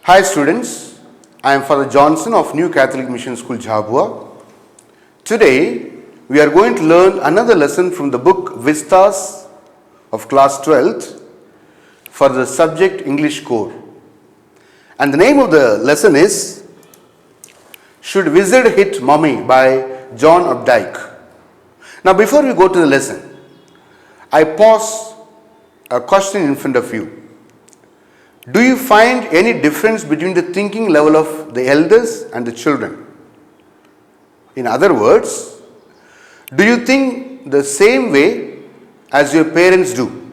Hi students, I am Father Johnson of New Catholic Mission School, Jhabua. Today we are going to learn another lesson from the book Vistas of class 12th for the subject English Core. And the name of the lesson is Should Wizard Hit Mummy by John Updike. Now before we go to the lesson, I pause a question in front of you. Do you find any difference between the thinking level of the elders and the children? In other words, do you think the same way as your parents do?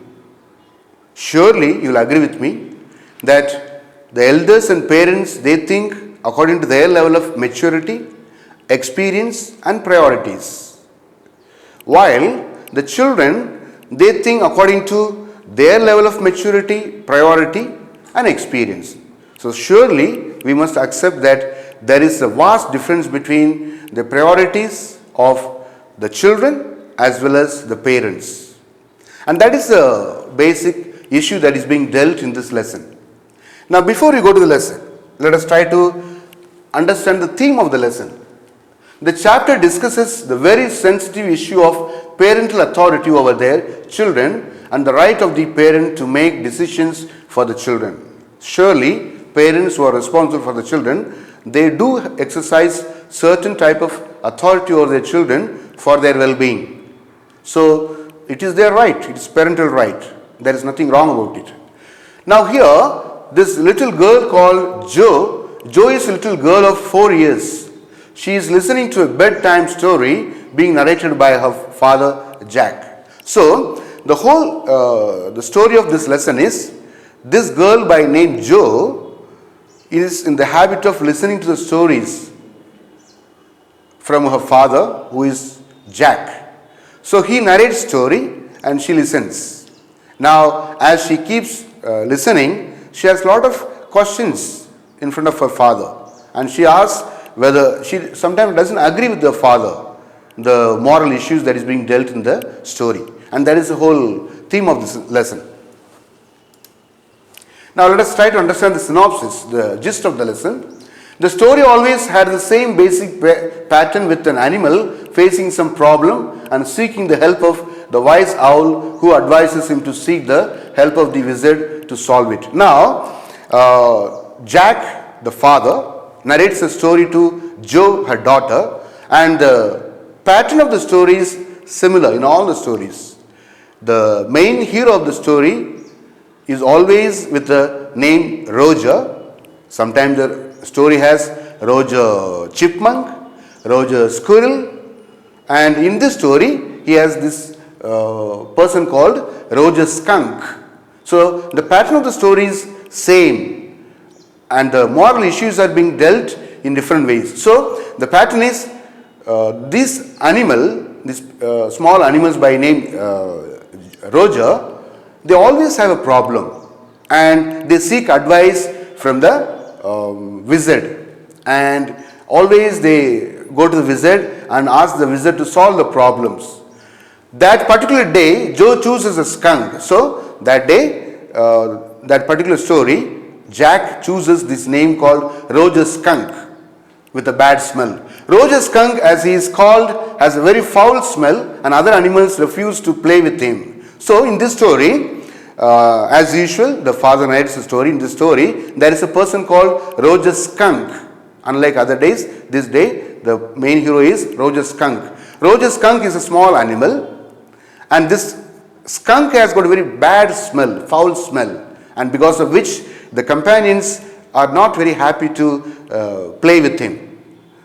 Surely you will agree with me that the elders and parents, they think according to their level of maturity, experience and priorities. While the children, they think according to their level of maturity, priority and experience. So surely we must accept that there is a vast difference between the priorities of the children as well as the parents. And that is the basic issue that is being dealt in this lesson. Now before we go to the lesson, let us try to understand the theme of the lesson. The chapter discusses the very sensitive issue of parental authority over their children and the right of the parent to make decisions for the children. Surely, parents who are responsible for the children, they do exercise certain type of authority over their children for their well-being. So, it is their right, it is parental right. There is nothing wrong about it. Now here, this little girl called Jo is a little girl of 4 years. She is listening to a bedtime story being narrated by her father Jack. So, the story of this lesson is, this girl by name Jo is in the habit of listening to the stories from her father, who is Jack. So he narrates story and she listens. Now as she keeps listening, she has a lot of questions in front of her father, and she asks whether she sometimes doesn't agree with the father, the moral issues that is being dealt in the story. And that is the whole theme of this lesson. Now let us try to understand the synopsis, the gist of the lesson. The story always had the same basic pattern, with an animal facing some problem and seeking the help of the wise owl, who advises him to seek the help of the wizard to solve it. Now, Jack, the father, narrates a story to Jo, her daughter, and the pattern of the story is similar in all the stories. The main hero of the story is always with the name Roger. Sometimes the story has Roger Chipmunk, Roger Squirrel, and in this story he has this person called Roger Skunk. So the pattern of the story is same, and the moral issues are being dealt in different ways. So the pattern is this animal, these small animals by name Roger, they always have a problem and they seek advice from the wizard, and always they go to the wizard and ask the wizard to solve the problems. That particular day, Jo chooses a skunk. So that day, that particular story, Jack chooses this name called Roger Skunk with a bad smell. Roger Skunk, as he is called, has a very foul smell, and other animals refuse to play with him. So in this story, as usual, the father narrates the story. In this story, there is a person called Roger Skunk. Unlike other days, this day the main hero is Roger Skunk. Roger Skunk is a small animal, and this skunk has got a very bad smell, foul smell, and because of which the companions are not very happy to play with him.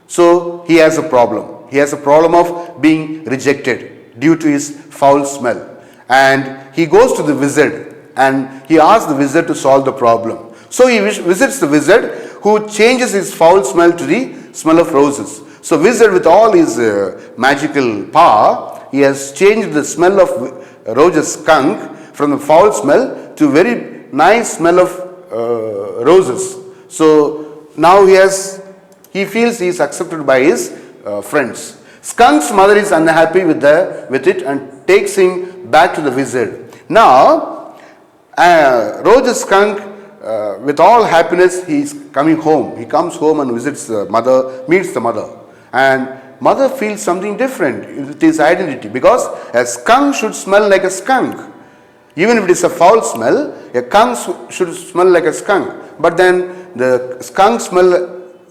So he has a problem. He has a problem of being rejected due to his foul smell. And he goes to the wizard and he asks the wizard to solve the problem. So he visits the wizard, who changes his foul smell to the smell of roses. So wizard, with all his magical power, he has changed the smell of Roger Skunk from the foul smell to very nice smell of roses. So now he feels he is accepted by his friends. Skunk's mother is unhappy with it and takes him back to the wizard. Now, Roger Skunk with all happiness, he is coming home. He comes home and visits the mother, meets the mother. And mother feels something different with his identity, because a skunk should smell like a skunk. Even if it is a foul smell, a skunk should smell like a skunk. But then the skunk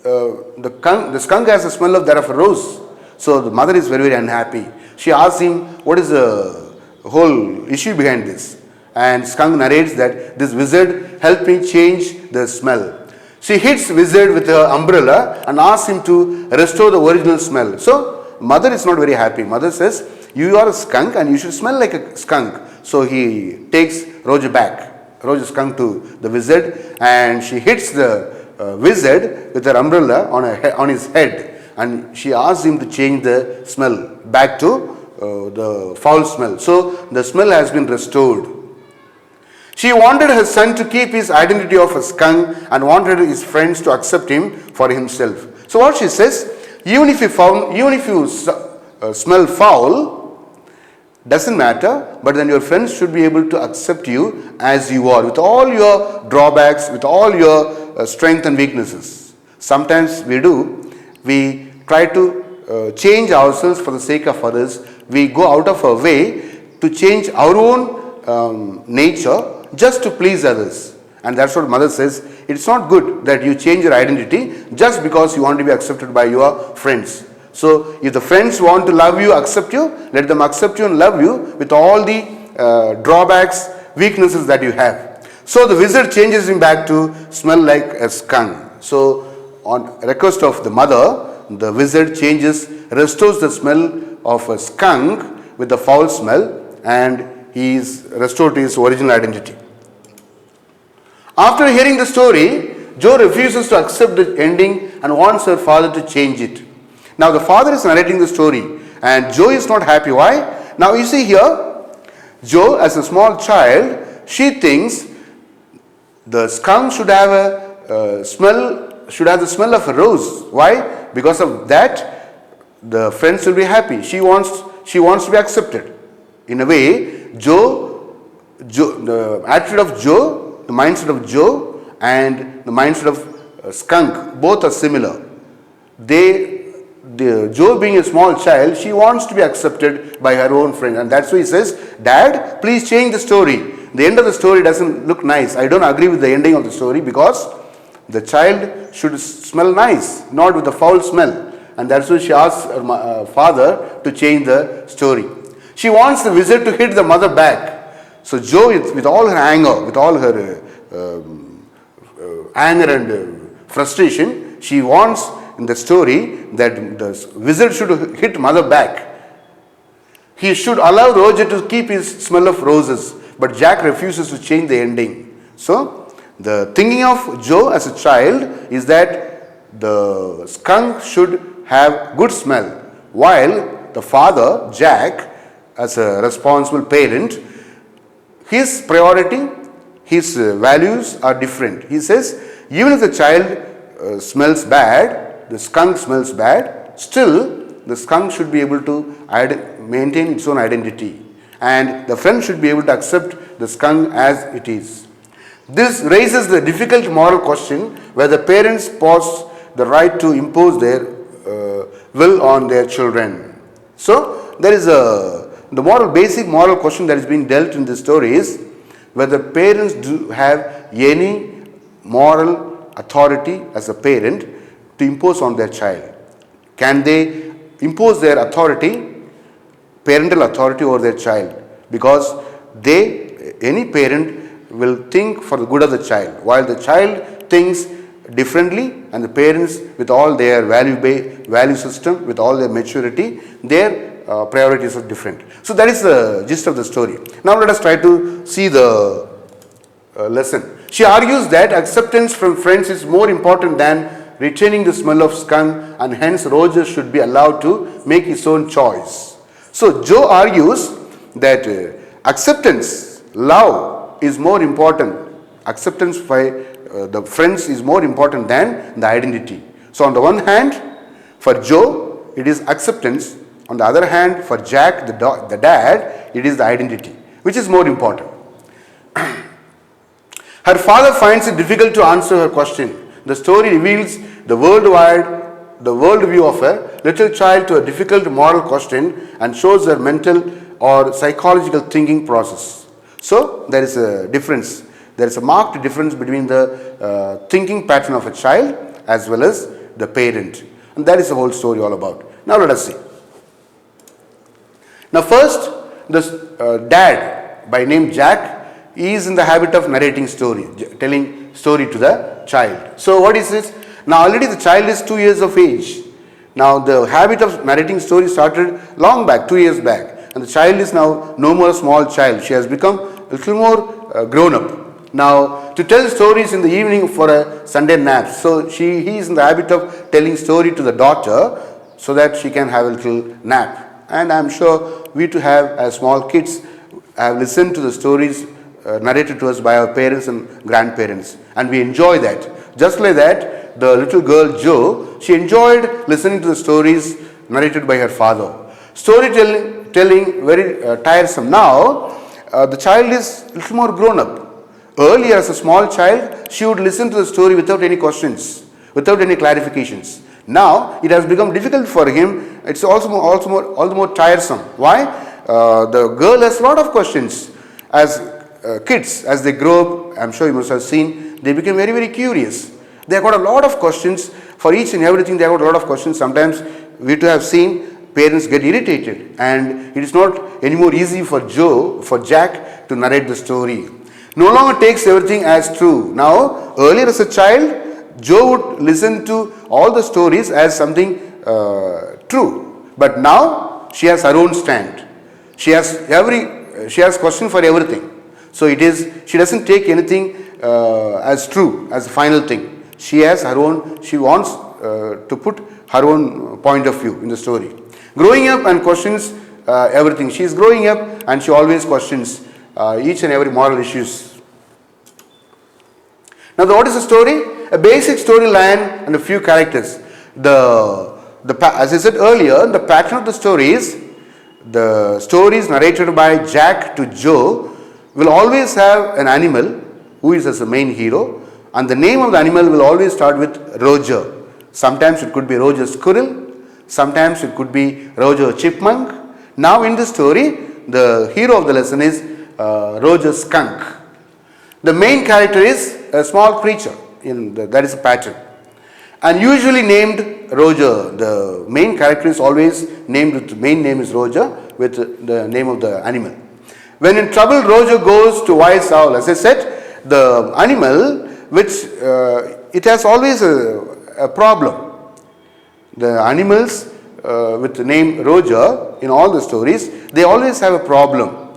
the skunk has a smell of that of a rose. So the mother is very, very unhappy. She asks him, what is the whole issue behind this? And skunk narrates that this wizard helped me change the smell. She hits wizard with her umbrella and asks him to restore the original smell. So mother is not very happy. Mother says, you are a skunk and you should smell like a skunk. So he takes Roger skunk to the wizard, and she hits the wizard with her umbrella on his head, and she asks him to change the smell back to the foul smell. So the smell has been restored. She wanted her son to keep his identity of a skunk and wanted his friends to accept him for himself. So what she says, even if you smell foul, doesn't matter, but then your friends should be able to accept you as you are, with all your drawbacks, with all your strengths and weaknesses. Sometimes we try to change ourselves for the sake of others. We go out of our way to change our own nature just to please others. And that's what mother says. It's not good that you change your identity just because you want to be accepted by your friends. So if the friends want to love you, accept you, let them accept you and love you with all the drawbacks, weaknesses that you have. So the wizard changes him back to smell like a skunk. So on request of the mother, the wizard restores the smell of a skunk with the foul smell, and he is restored to his original identity. After hearing the story, Jo refuses to accept the ending and wants her father to change it. Now the father is narrating the story and Jo is not happy. Why? Now you see here, Jo as a small child, she thinks the skunk should have the smell of a rose. Why? Because of that, the friends will be happy. She wants to be accepted. In a way, the attitude of Jo, the mindset of Jo and the mindset of skunk, both are similar. Jo being a small child, she wants to be accepted by her own friend, and that's why he says, Dad, please change the story. The end of the story doesn't look nice. I don't agree with the ending of the story, because the child should smell nice, not with the foul smell. And that's why she asks her father to change the story. She wants the wizard to hit the mother back. So Jo, with all her anger, with all her anger and frustration, she wants in the story that the wizard should hit mother back. He should allow Roger to keep his smell of roses, but Jack refuses to change the ending. So the thinking of Jo as a child is that the skunk should have good smell, while the father, Jack, as a responsible parent, his priority, his values are different. He says, even if the child smells bad, the skunk smells bad, still the skunk should be able to maintain its own identity, and the friend should be able to accept the skunk as it is. This raises the difficult moral question whether parents possess the right to impose their will on their children. So there is the basic moral question that is being dealt in this story is whether parents do have any moral authority as a parent to impose on their child. Can they impose their authority, parental authority over their child? Because any parent will think for the good of the child, while the child thinks differently, and the parents, with all their value system, with all their maturity, their priorities are different. So that is the gist of the story. Now let us try to see the lesson. She argues that acceptance from friends is more important than retaining the smell of skunk, and hence Roger should be allowed to make his own choice. So Jo argues that acceptance, love is more important. Acceptance by the friends is more important than the identity. So on the one hand, for Jo, it is acceptance. On the other hand, for Jack, the dad, it is the identity. Which is more important? Her father finds it difficult to answer her question. The story reveals the worldview of a little child to a difficult moral question and shows her mental or psychological thinking process. So there is a difference. There is a marked difference between the thinking pattern of a child as well as the parent. And that is the whole story all about. Now let us see. Now first, the dad by name Jack is in the habit of narrating story, telling story to the child. So what is this? Now already the child is 2 years of age. Now the habit of narrating story started long back, 2 years back. And the child is now no more a small child. She has become a little more grown up. Now to tell stories in the evening for a Sunday nap. So he is in the habit of telling story to the daughter so that she can have a little nap. And I am sure we too have, as small kids, have listened to the stories narrated to us by our parents and grandparents, and we enjoy that. Just like that, the little girl Jo, she enjoyed listening to the stories narrated by her father. Storytelling very tiresome. Now the child is a little more grown up. Earlier, as a small child, she would listen to the story without any questions, without any clarifications. Now it has become difficult for him. It's all the more tiresome. Why? The girl has a lot of questions. As kids, as they grow up, I'm sure you must have seen, they become very, very curious. They have got a lot of questions for each and everything. They have got a lot of questions. Sometimes we too have seen parents get irritated, and it is not anymore easy for Jack to narrate the story. No longer takes everything as true. Now, earlier as a child, Jo would listen to all the stories as something true. But now she has her own stand. She has question for everything. So she doesn't take anything as true, as a final thing. She has her own, she wants to put her own point of view in the story. Growing up and questions everything. She is growing up and she always questions each and every moral issues. Now what is the story? A basic storyline and a few characters. As I said earlier, the pattern of the stories, the stories narrated by Jack to Jo will always have an animal who is as the main hero, and the name of the animal will always start with Roger. Sometimes it could be Roger Squirrel, sometimes it could be Roger Chipmunk. Now in the story, the hero of the lesson is Roger Skunk. The main character is a small creature, that is a pattern, and usually named Roger. The main character is always named with the main name is Roger with the name of the animal. When in trouble, Roger goes to Wise Owl. As I said, the animal which it has always a problem. The animals with the name Roger in all the stories, they always have a problem.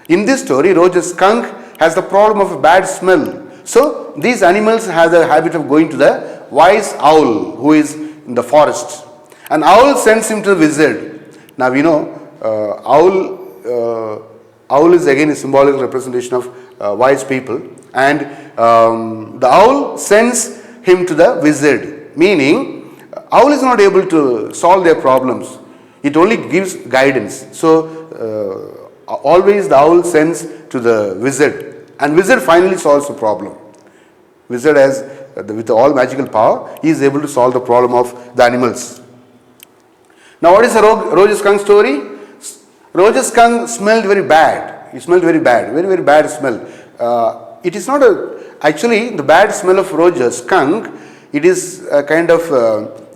In this story, Roger Skunk has the problem of a bad smell. So these animals have the habit of going to the Wise Owl who is in the forest. An owl sends him to the wizard. Now we know owl is again a symbolic representation of wise people, and the owl sends him to the wizard, meaning owl is not able to solve their problems. It only gives guidance. So always the owl sends to the wizard, and wizard finally solves the problem. Wizard has, with all magical power, he is able to solve the problem of the animals. Now what is the Roger Skunk story? Roger Skunk smelled very bad. He smelled very bad, very, very bad smell. It is not actually the bad smell of Roger Skunk, it is a kind of,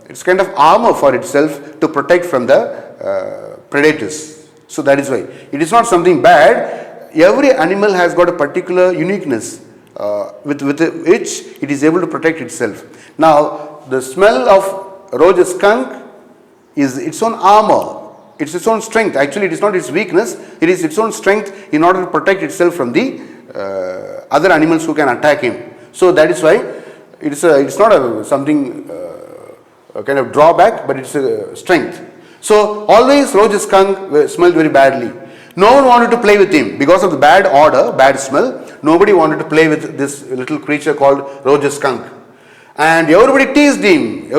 it's kind of armor for itself to protect from the predators. So that is why. It is not something bad. Every animal has got a particular uniqueness with which it is able to protect itself. Now, the smell of Roger Skunk is its own armor. It's its own strength. Actually, it is not its weakness. It is its own strength in order to protect itself from the other animals who can attack him. So that is why it's not something a kind of drawback, but it's a strength. So always Roger Skunk smelled very badly. No one wanted to play with him because of the bad odor, bad smell. Nobody wanted to play with this little creature called Roger Skunk. And everybody teased him.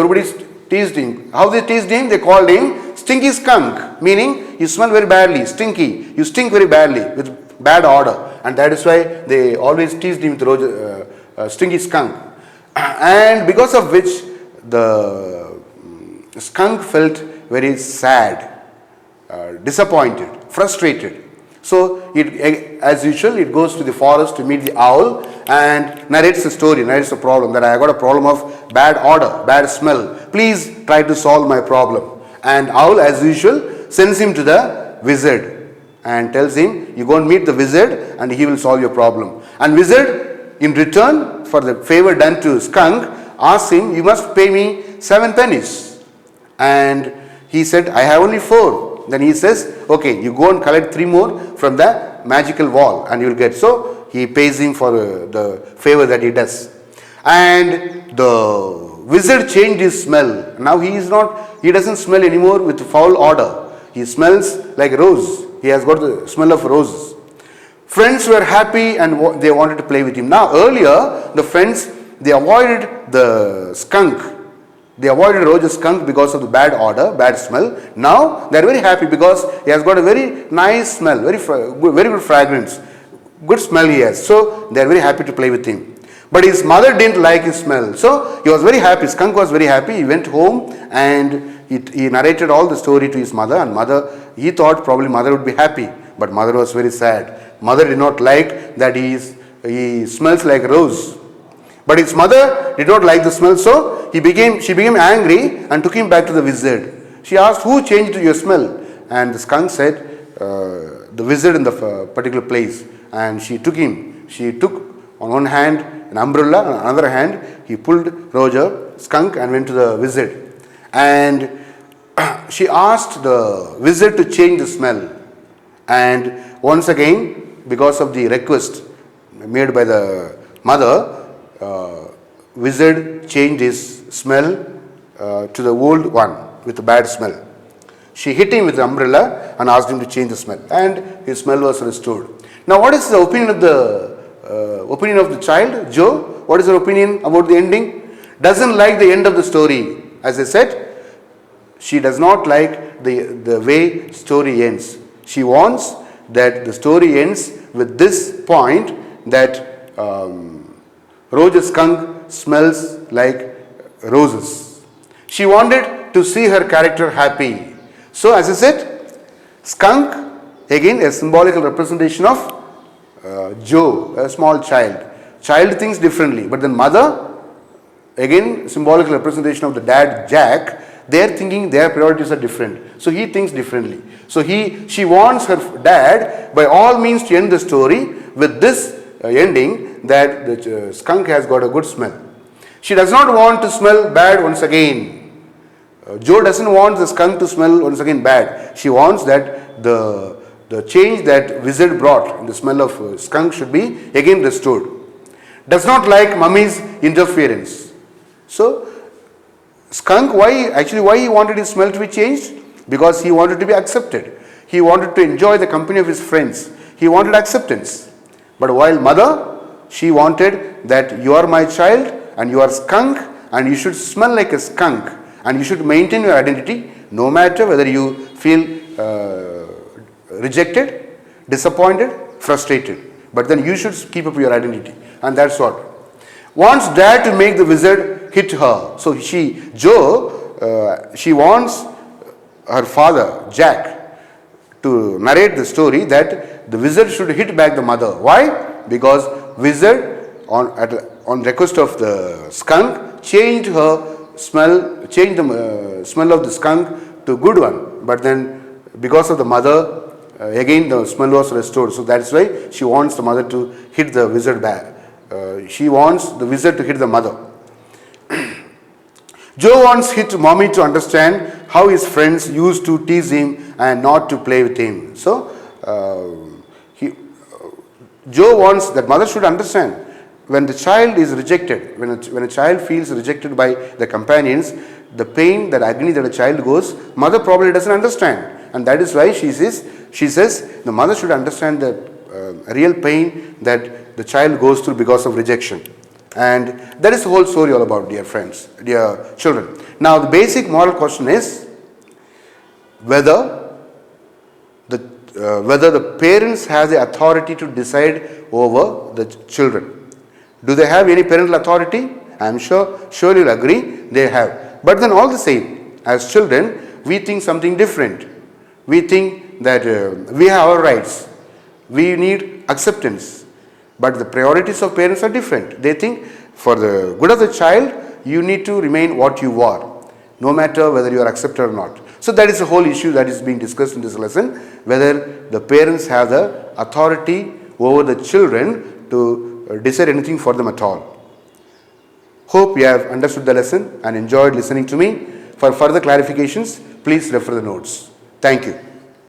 How they teased him? They called him Stinky Skunk, meaning you smell very badly, stinky. You stink very badly, with bad odor, and that is why they always teased him with stinky skunk. And because of which the skunk felt very sad, disappointed, frustrated. So as usual, it goes to the forest to meet the owl and narrates the story, narrates the problem, that I got a problem of bad odor, bad smell. Please try to solve my problem. And owl, as usual, sends him to the wizard and tells him, you go and meet the wizard and he will solve your problem. And wizard, in return for the favor done to skunk, asks him, you must pay me 7 pennies. And he said, I have only 4. Then he says, okay, you go and collect 3 more from the magical wall and you will get. So he pays him for the favor that he does. And the wizard changed his smell. Now he doesn't smell anymore with foul odor. He smells like rose. He has got the smell of roses. Friends were happy and they wanted to play with him. Now earlier, the friends, they avoided the skunk. They avoided Roger's skunk because of the bad odor, bad smell. Now they are very happy because he has got a very nice smell, very good fragrance, good smell he has. So they are very happy to play with him. But his mother didn't like his smell. So he was very happy. Skunk was very happy. He went home and he narrated all the story to his mother. And he thought probably mother would be happy. But mother was very sad. Mother did not like that he smells like rose. But his mother did not like the smell, so she became angry and took him back to the wizard. She asked, who changed your smell? And the skunk said, the wizard in the particular place. And she took him. She took on one hand an umbrella, on another hand he pulled Roger, skunk, and went to the wizard. And she asked the wizard to change the smell. And once again, because of the request made by the mother, wizard changed his smell to the old one with a bad smell. She hit him with the umbrella and asked him to change the smell, and his smell was restored. Now, what is the opinion of the child, Joe? What is her opinion about the ending? Doesn't like the end of the story. As I said, she does not like the way story ends. She wants that the story ends with this point, that Roger skunk smells like roses. She wanted to see her character happy. So as I said, skunk, again a symbolical representation of Joe, a small child. Child thinks differently, but then mother, again symbolical representation of the dad, Jack. Their thinking, their priorities are different. So he thinks differently. So she wants her dad by all means to end the story with this ending, that the skunk has got a good smell. She does not want to smell bad once again. Joe doesn't want the skunk to smell once again bad. She wants that the change that wizard brought in the smell of skunk should be again restored. Does not like mummy's interference. So skunk, why he wanted his smell to be changed? Because he wanted to be accepted. He wanted to enjoy the company of his friends. He wanted acceptance. But while mother, she wanted that you are my child and you are skunk and you should smell like a skunk and you should maintain your identity no matter whether you feel rejected, disappointed, frustrated. But then you should keep up your identity, and that's what. Wants dad to make the wizard hit her. So Joe, she wants her father, Jack, to narrate the story that the wizard should hit back the mother. Why? Because wizard, on request of the skunk, changed the smell of the skunk to good one. But then because of the mother, again the smell was restored. So that's why she wants the mother to hit the wizard back. She wants the wizard to hit the mother. Joe wants hit mommy to understand how his friends used to tease him and not to play with him. So Joe wants that mother should understand when the child is rejected, when a child feels rejected by the companions, the pain, that agony that a child goes, mother probably doesn't understand. And that is why she says the mother should understand the real pain that the child goes through because of rejection. And that is the whole story all about, dear friends, dear children. Now the basic moral question is whether the whether the parents have the authority to decide over the children. Do they have any parental authority? I am sure you'll agree they have. But then all the same, as children, we think something different. We think that we have our rights. We need acceptance. But the priorities of parents are different. They think for the good of the child, you need to remain what you are, no matter whether you are accepted or not. So that is the whole issue that is being discussed in this lesson, whether the parents have the authority over the children to decide anything for them at all. Hope you have understood the lesson and enjoyed listening to me. For further clarifications, please refer the notes. Thank you.